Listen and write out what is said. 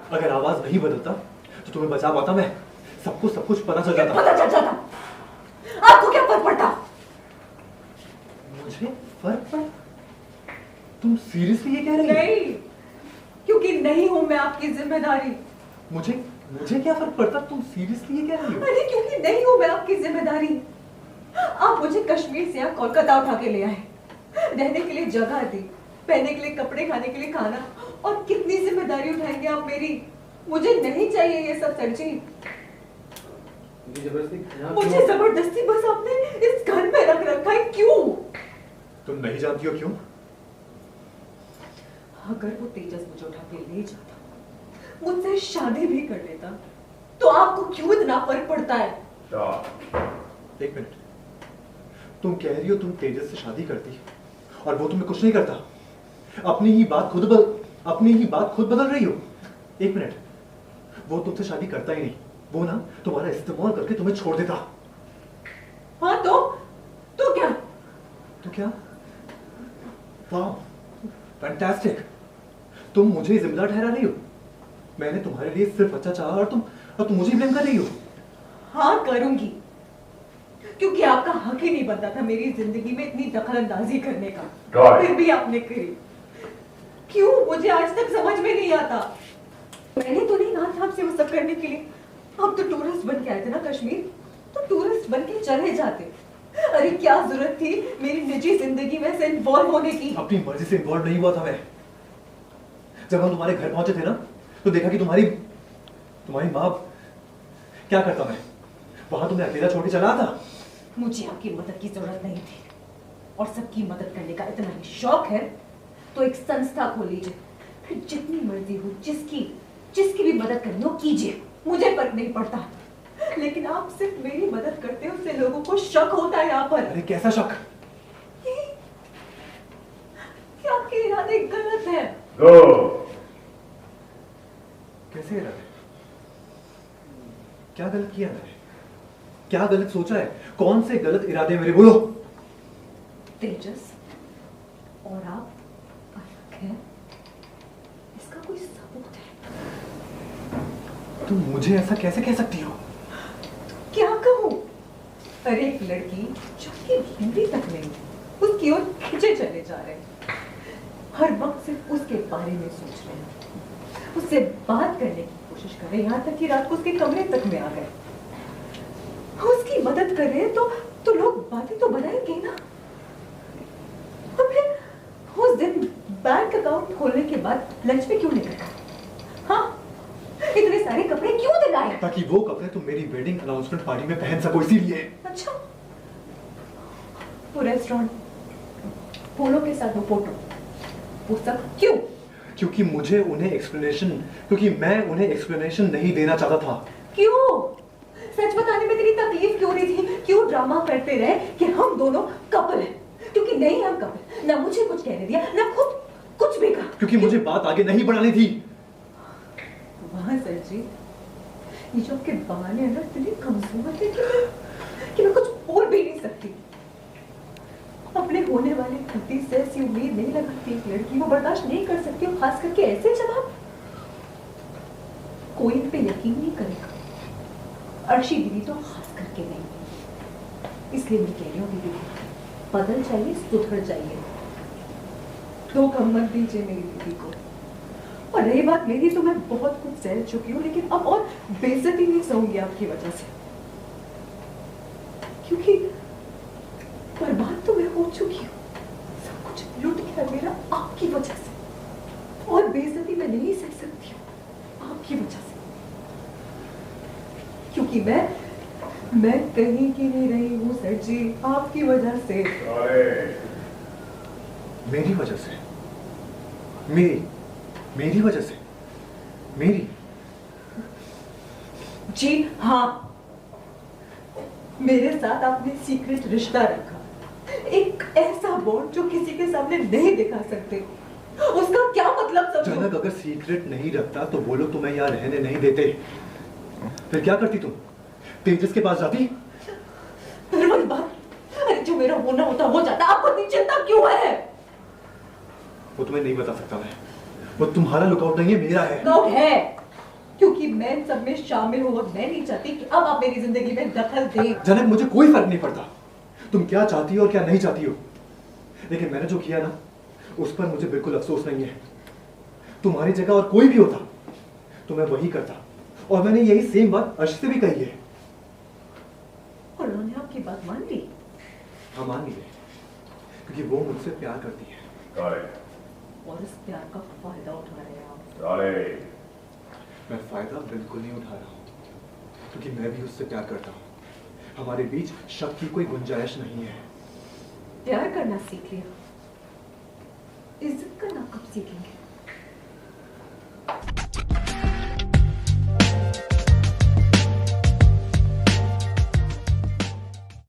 अगर आवाज नहीं बदलता तो तुम्हें बचा पाता मैं। सब कुछ पता चल जाता। पता चल जाता? आपको क्या फर्क पड़ता? मुझे फर्क पड़ा? तुम सीरियसली ये कह रही हो? नहीं, क्योंकि नहीं हूं मैं आपकी जिम्मेदारी। मुझे क्या फर्क पड़ता? तुम सीरियसली ये कह रही हो? अरे क्योंकि नहीं हूं मैं आपकी जिम्मेदारी। आप मुझे कश्मीर से यहाँ कोलकाता उठा के ले आए, रहने के लिए जगह दी, पहनने के लिए कपड़े, खाने के लिए खाना, और कितनी जिम्मेदारी उठाएंगे आप मेरी? मुझे नहीं चाहिए ये सब सर जी। मुझे जबरदस्ती बस आपने इस घर में रख रखा है, क्यों? तुम नहीं जानती हो क्यों? अगर वो तेजस मुझे उठा के ले जाता, मुझसे शादी भी कर लेता, तो आपको क्यों इतना फर्क पड़ता है? एक मिनट, तुम कह रही हो तुम तेजस से शादी करती और वो तुम्हें कुछ नहीं करता? अपनी ही बात खुद बदल रही हो। एक मिनट, वो तुमसे शादी करता ही नहीं, वो ना तुम्हारा इस्तेमाल करके तुम्हें छोड़ देता। हाँ तो क्या? वाह, फैंटास्टिक। तुम मुझे जिम्मेदार ठहरा रही हो। मैंने तुम्हारे लिए सिर्फ अच्छा चाहा और तुम मुझे ब्लेम कर रही हो। हाँ करूंगी, क्योंकि आपका हक ही नहीं बनता था मेरी जिंदगी में इतनी दखलंदाजी करने का। फिर भी आपने करी। क्यों? मुझे आज तक समझ में नहीं आता। मैंने तो नहीं कहा था आपसे वो सब करने के लिए। आप तो टूरिस्ट बन के आए थे ना कश्मीर, तो टूरिस्ट बन के चले जाते। अरे क्या जरूरत थी मेरी निजी जिंदगी में से इन्वॉल्व होने की? अपनी मर्जी से इन्वॉल्व नहीं हुआ था मैं। जब हम तुम्हारे घर पहुंचे थे ना, तो देखा कि तुम्हारी माँ क्या करता मैं वहां तुम्हें अकेला छोड़ के चला था। मुझे आपकी मदद की जरूरत नहीं थी, और सबकी मदद करने का इतना ही शौक है तो एक संस्था खोल लीजिए, फिर जितनी मर्जी हो जिसकी भी मदद करनी हो कीजिए, मुझे फर्क नहीं पड़ता। लेकिन आप सिर्फ मेरी मदद करते हो, उससे लोगों को शक होता है यहाँ पर। अरे कैसा शक? कि आपके इरादे गलत है। कैसे इरादे? क्या गलत किया मैंने? क्या गलत सोचा है? कौन से गलत इरादे मेरे? बोलो। तेजस और आप अलग हैं, इसका कोई सबूत है? तुम मुझे ऐसा कैसे कह सकती हो? क्या कहूं? अरे एक लड़की जो कि हिंदी तक नहीं, उसकी ओर खींचे चले जा रहे हैं, हर वक्त सिर्फ उसके बारे में सोच रहे हैं, उससे बात करने की कोशिश कर रहे हैं, यहाँ तक कि रात को उसके कमरे तक में आ गए। उसकी मदद कर रहे हैं तो लोग बातें तो बनाएंगे ना। और फिर उस दिन बैंक अकाउंट खोलने के बाद लंच पे क्यों नहीं गए? हाँ, इतने सारे कपड़े क्यों दिलाए? ताकि वो कपड़े तुम मेरी वेडिंग अनाउंसमेंट पार्टी में पहन सको, इसीलिए। अच्छा, वो रेस्टोरेंट, फूलों के साथ वो फोटो, वो सब क्यों? क्योंकि मैं उन्हें एक्सप्लेनेशन नहीं देना चाहता था। क्यों? सच बताने में तेरी तकलीफ क्यों रही थी? क्यों ड्रामा करते रहे कि हम दोनों कपल हैं? क्योंकि नहीं हम कपल, ना मुझे कुछ कहने दिया, ना खुद कुछ भी कहा। क्योंकि मुझे बात आगे नहीं बढ़ानी थी। वाह सर जी, ये जो आपके बहाने हैं ना, इतने कमजोर है कि मैं कुछ बोल भी नहीं सकती। अपने होने वाले पति से ऐसी उम्मीद नहीं लगाती एक लड़की, वो बर्दाश्त नहीं कर सकती, और खास करके ऐसे जवाब। कोई इन पे यकीन नहीं करेगा, अर्शी दीदी तो खास करके नहीं। इसलिए मैं कह रही हूँ दीदी, बदल जाइए, सुधर जाइए, धोखा मत दीजिए मेरी दीदी को। और रही बात मेरी, तो मैं बहुत कुछ सह चुकी हूँ, लेकिन अब और बेइज्जती नहीं सहूंगी आपकी वजह से, क्योंकि बर्बाद तो मैं हो चुकी हूँ। सब कुछ लूट गया मेरा आपकी वजह से, और बेइज्जती मैं नहीं सह सकती हूँ आपकी वजह से, क्योंकि मैं कहीं की नहीं रही हूँ सर जी, आपकी वजह से। मेरी वजह से? मेरी वजह से? मेरी? जी हाँ, मेरे साथ आपने सीक्रेट रिश्ता रखा, एक ऐसा बॉन्ड जो किसी के सामने नहीं दिखा सकते। उसका क्या मतलब समझो? जनक, अगर सीक्रेट नहीं रखता तो वो लोग तुम्हें यहाँ रहने नहीं देते। फिर क्या करती तुम? तेजस के पास जाती? फिर वही बात, अरे जो मेरा होना होता हो जाता, आपको इतनी चिंता क्यों है? वो तुम्हें नहीं बता सकता मैं। वो तुम्हारा लुकआउट नहीं है, मेरा है। लुकआउट है, क्योंकि मैं इन सब में शामिल हूं और मैं नहीं चाहती कि अब आप मेरी जिंदगी में दखल दें। जनक, मुझे कोई फर्क नहीं पड़ता तुम क्या चाहती हो और क्या नहीं चाहती हो, लेकिन मैंने जो किया ना उस पर मुझे बिल्कुल अफसोस नहीं है। तुम्हारी जगह और कोई भी होता तो मैं वही करता, और मैंने यही सेम बात अर्श से भी कही है। और उन्होंने आपकी बात मान ली? हाँ, मान ली है, क्योंकि वो मुझसे प्यार करती है। और इस प्यार का फायदा उठा रहे हैं आप। मैं फायदा बिल्कुल नहीं उठा रहा हूँ, क्योंकि मैं भी उससे प्यार करता हूँ। हमारे बीच शक की कोई गुंजाइश नहीं है। प्यार करना सीख लिया, इज्जत करना कब सीखेंगे?